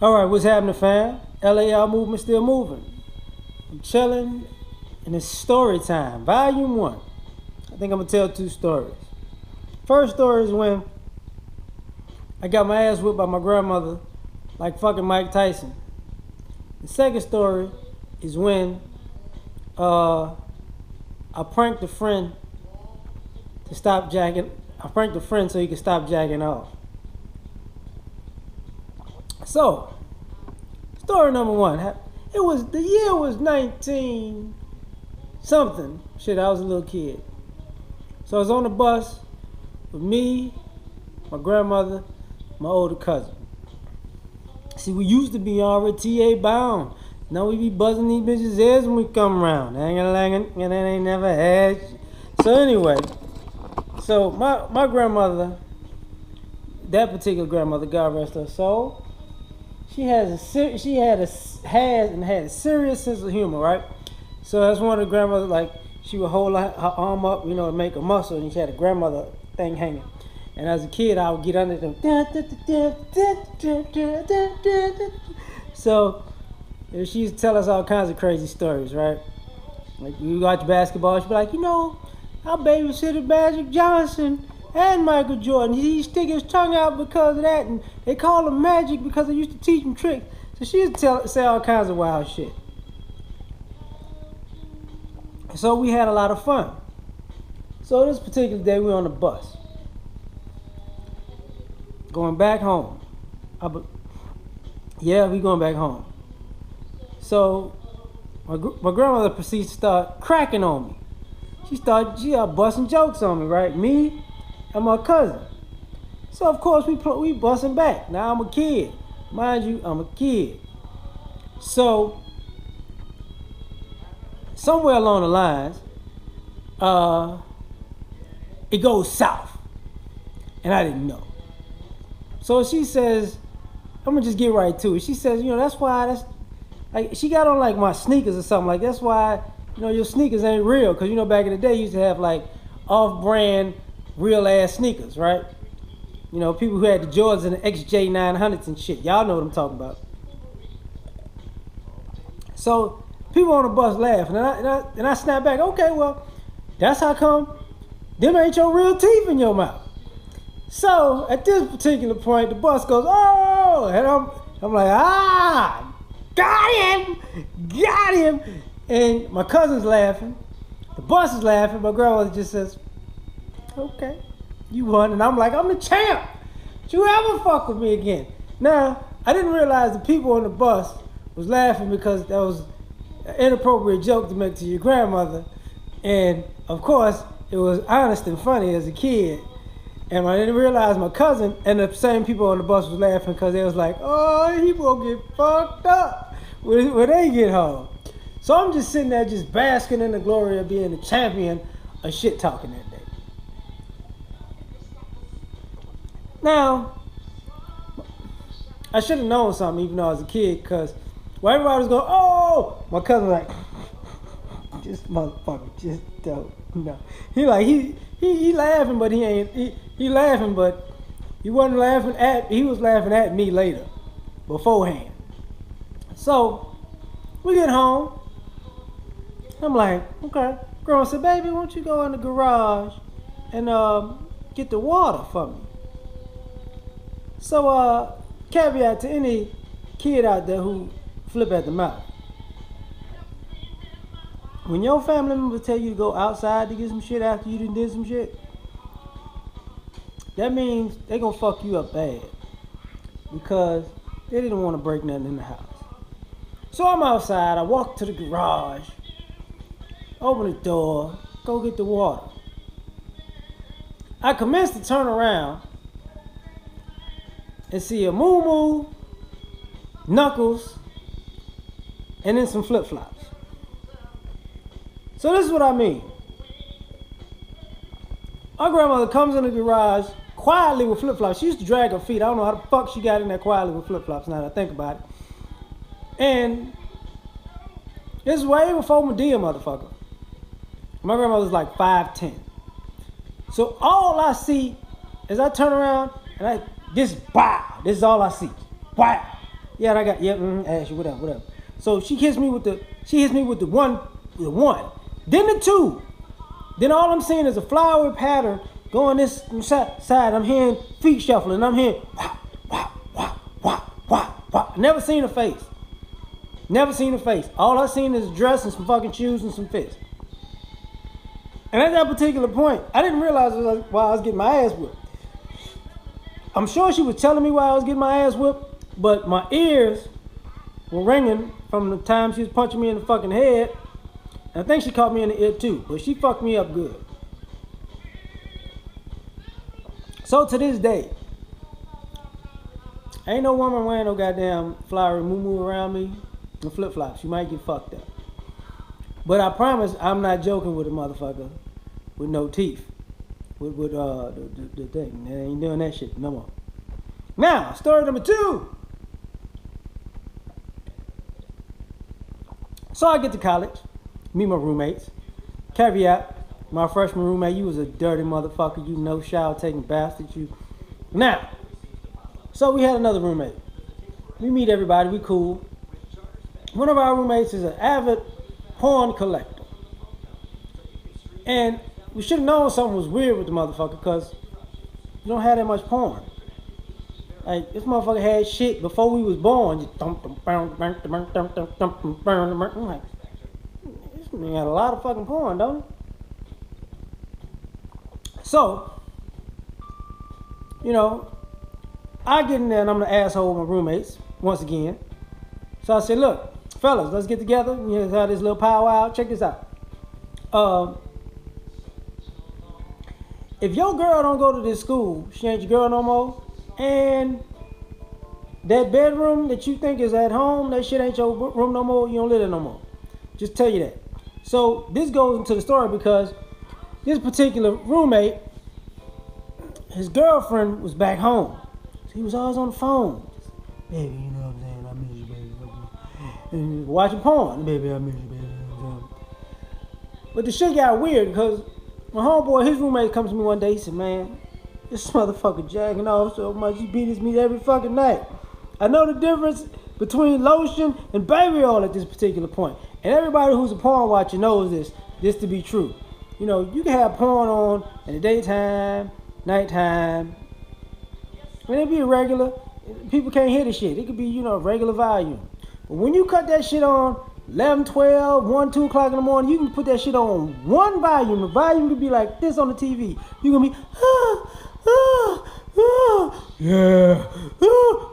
Alright, what's happening, fam? L.A.R movement still moving. I'm chilling, and it's story time, volume 1. I think I'm gonna tell 2 stories. First story is when I got my ass whipped by my grandmother like fucking Mike Tyson. The second story is when I pranked a friend to stop jacking. I pranked a friend so he could stop jacking off. So, story number 1. The year was 19 something. Shit, I was a little kid. So I was on the bus with me, my grandmother, my older cousin. See, we used to be already TA bound. Now we be buzzing these bitches' ears when we come around. And that ain't never had. So anyway, so my grandmother, that particular grandmother, God rest her soul, she had a serious sense of humor, right? So that's one of the grandmothers, like, she would hold her arm up, to make a muscle, and she had a grandmother thing hanging. And as a kid, I would get under them. So she used to tell us all kinds of crazy stories, right? Like, we watch basketball, she'd be like, I babysitted Magic Johnson and Michael Jordan. He stick his tongue out because of that, and they call him Magic because they used to teach him tricks. So she used to say all kinds of wild shit. So we had a lot of fun. So this particular day, we were on the bus going back home. Yeah, we going back home. So my grandmother proceeds to start cracking on me. She started busting jokes on me, right? Me and my cousin. So of course we busting back. Now I'm a kid. Mind you, I'm a kid. So somewhere along the lines, it goes south. And I didn't know. So she says, I'm gonna just get right to it. She says, that's like, she got on like my sneakers or something. Like, that's why, your sneakers ain't real. Cause back in the day, you used to have like off-brand, real ass sneakers, right? People who had the Jordans and the XJ900s and shit. Y'all know what I'm talking about. So people on the bus laugh, and I snap back. Okay, well, that's how come them ain't your real teeth in your mouth. So at this particular point, the bus goes, oh, and I'm like, got him, and my cousin's laughing, the bus is laughing. My grandmother just says, okay, you won, and I'm like, I'm the champ. Don't you ever fuck with me again? Now I didn't realize the people on the bus was laughing because that was an inappropriate joke to make to your grandmother, and of course it was honest and funny as a kid. And I didn't realize my cousin and the same people on the bus was laughing because they was like, oh, he gonna get fucked up when they get home. So I'm just sitting there just basking in the glory of being the champion of shit talking that day. Now, I should have known something even though I was a kid, because while everybody was going, oh, my cousin was like, this motherfucker just don't know. He laughing, but he laughing, but he wasn't laughing he was laughing at me later, beforehand. So we get home. I'm like, okay. Grandma said, baby, why don't you go in the garage and get the water for me? So caveat to any kid out there who flip at the mouth. When your family members tell you to go outside to get some shit after you done did some shit, that means they gonna fuck you up bad, because they didn't want to break nothing in the house. So I'm outside, I walk to the garage, open the door, go get the water. I commence to turn around and see a moo-moo, Knuckles, and then some flip-flops. So this is what I mean. My grandmother comes in the garage quietly with flip-flops. She used to drag her feet. I don't know how the fuck she got in there quietly with flip-flops now that I think about it. And this is way before Medea, motherfucker. My grandmother's like 5'10". So all I see is I turn around and this is all I see. Wow. Yeah, I got, yeah, Ashley, whatever. So she hits me with the one, then the two. Then all I'm seeing is a flower pattern going this side. I'm hearing feet shuffling. I'm hearing wah, wah, wah, wah, wah, wah. Never seen a face. Never seen a face. All I seen is a dress and some fucking shoes and some fists. And at that particular point, I didn't realize why I was getting my ass whipped. I'm sure she was telling me why I was getting my ass whipped, but my ears were ringing from the time she was punching me in the fucking head. And I think she caught me in the ear too, but she fucked me up good. So to this day, ain't no woman wearing no goddamn flowery moo-moo around me and flip-flops. You might get fucked up. But I promise I'm not joking with a motherfucker with no teeth. With the thing. They ain't doing that shit no more. Now, story number 2. So I get to college, meet my roommates. Caveat, my freshman roommate, you was a dirty motherfucker, you no shower taking bastard, you. Now, so we had another roommate. We meet everybody, we cool. One of our roommates is an avid porn collector. And we should have known something was weird with the motherfucker because you don't have that much porn. Like, this motherfucker had shit before we was born. Just I'm like, this man got a lot of fucking porn, don't he? So, you know, I get in there and I'm the asshole with my roommates once again. So I said, look, fellas, let's get together. You know, have this little powwow. Check this out. If your girl don't go to this school, she ain't your girl no more. And that bedroom that you think is at home, that shit ain't your room no more. You don't live there no more. Just tell you that. So this goes into the story because this particular roommate, his girlfriend was back home. So he was always on the phone. Baby, you know what I'm saying? I miss you, baby. And watching porn. Baby, I miss you, baby. But the shit got weird because my homeboy, his roommate comes to me one day, he said, man, this motherfucker jacking off so much, he beat his meat every fucking night. I know the difference between lotion and baby oil at this particular point. And everybody who's a porn watcher knows this to be true. You know, you can have porn on in the daytime, nighttime. When it be irregular, people can't hear the shit. It could be, you know, regular volume. But when you cut that shit on 11, 12, 1, 2 o'clock in the morning, you can put that shit on one volume. The volume could be like this on the TV. You're going to be, yeah,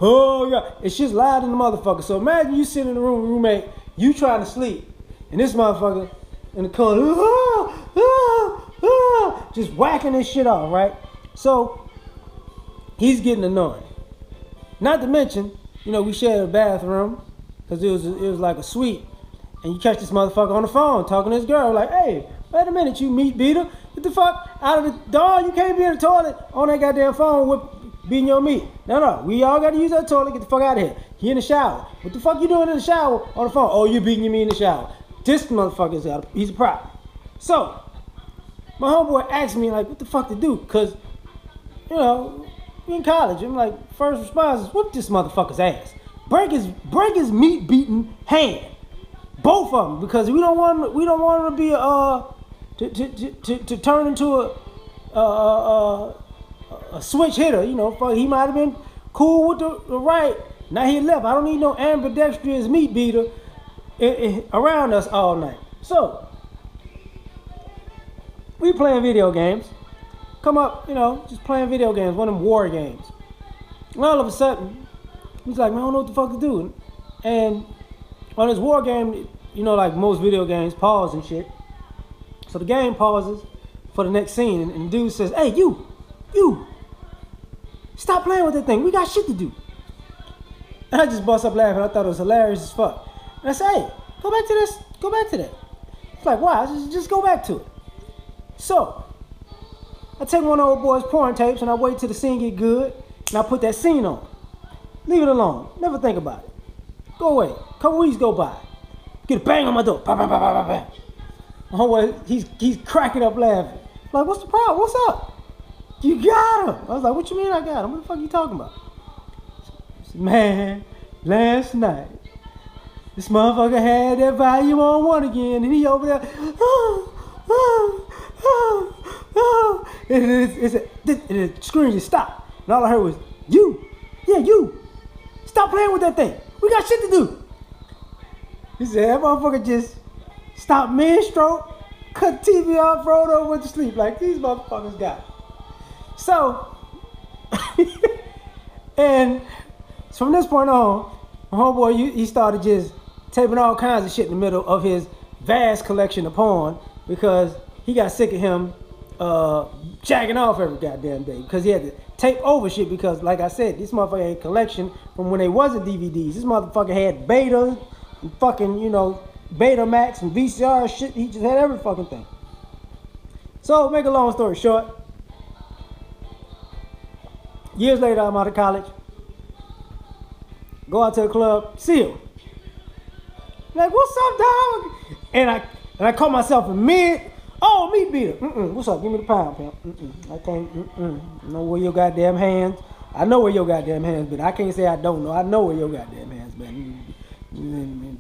oh, yeah. It's just loud in the motherfucker. So imagine you sitting in the room with a roommate, you trying to sleep, and this motherfucker in the corner, just whacking this shit off, right? So he's getting annoying. Not to mention, you know, we shared a bathroom because it was like a suite. And you catch this motherfucker on the phone talking to his girl like, hey, wait a minute, you meat beater. Get the fuck out of the door. You can't be in the toilet on that goddamn phone with beating your meat. No, we all got to use that toilet. Get the fuck out of here. He in the shower. What the fuck you doing in the shower on the phone? Oh, you beating your meat in the shower. This motherfucker's out. He's a problem. So, my homeboy asked me like, what the fuck to do? Because, you know, we in college. I'm like, first response is whoop this motherfucker's ass. Break his meat beating hand. Both of them, because we don't want him to be to turn into a switch hitter. You know, he might have been cool with the right. Now he left. I don't need no ambidextrous meat beater around us all night. So we playing video games. Come up, you know, just playing video games, one of them war games. And all of a sudden, he's like, man, I don't know what the fuck to do. And on this war game, you know, like most video games, pause and shit. So the game pauses for the next scene, and the dude says, hey, you, stop playing with that thing. We got shit to do. And I just bust up laughing. I thought it was hilarious as fuck. And I said, hey, go back to this. Go back to that. It's like, why? Just go back to it. So I take one of old boy's porn tapes, and I wait till the scene get good, and I put that scene on. Leave it alone. Never think about it. Go away. A couple weeks go by. Get a bang on my door. Bang, bang, bang, bang, bang. My homeboy, he's cracking up laughing. Like, what's the problem? What's up? You got him. I was like, what you mean I got him? What the fuck are you talking about? I said, man, last night, this motherfucker had that volume on one again, and he over there, and the screen just stopped. And all I heard was, you. Stop playing with that thing. We got shit to do. He said, that motherfucker just stopped mid-stroke, cut the TV off, rolled over, went to sleep. Like, these motherfuckers got it. So, and from this point on, my homeboy, he started just taping all kinds of shit in the middle of his vast collection of porn because he got sick of him jacking off every goddamn day because he had to tape over shit because, like I said, this motherfucker had a collection from when they wasn't DVDs. This motherfucker had Beta and fucking, Betamax and VCR shit. He just had every fucking thing. So, make a long story short, years later, I'm out of college. Go out to the club, see him. Like, what's up, dog? And I caught myself in mid. Oh, meat beater. What's up? Give me the pound, pimp. I can't. Know where your goddamn hands. I know where your goddamn hands been. I can't say I don't know. I know where your goddamn hands been.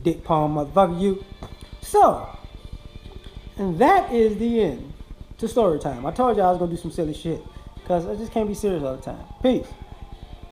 Dick palm motherfucker, you. So, and that is the end to story time. I told you I was gonna do some silly shit because I just can't be serious all the time. Peace.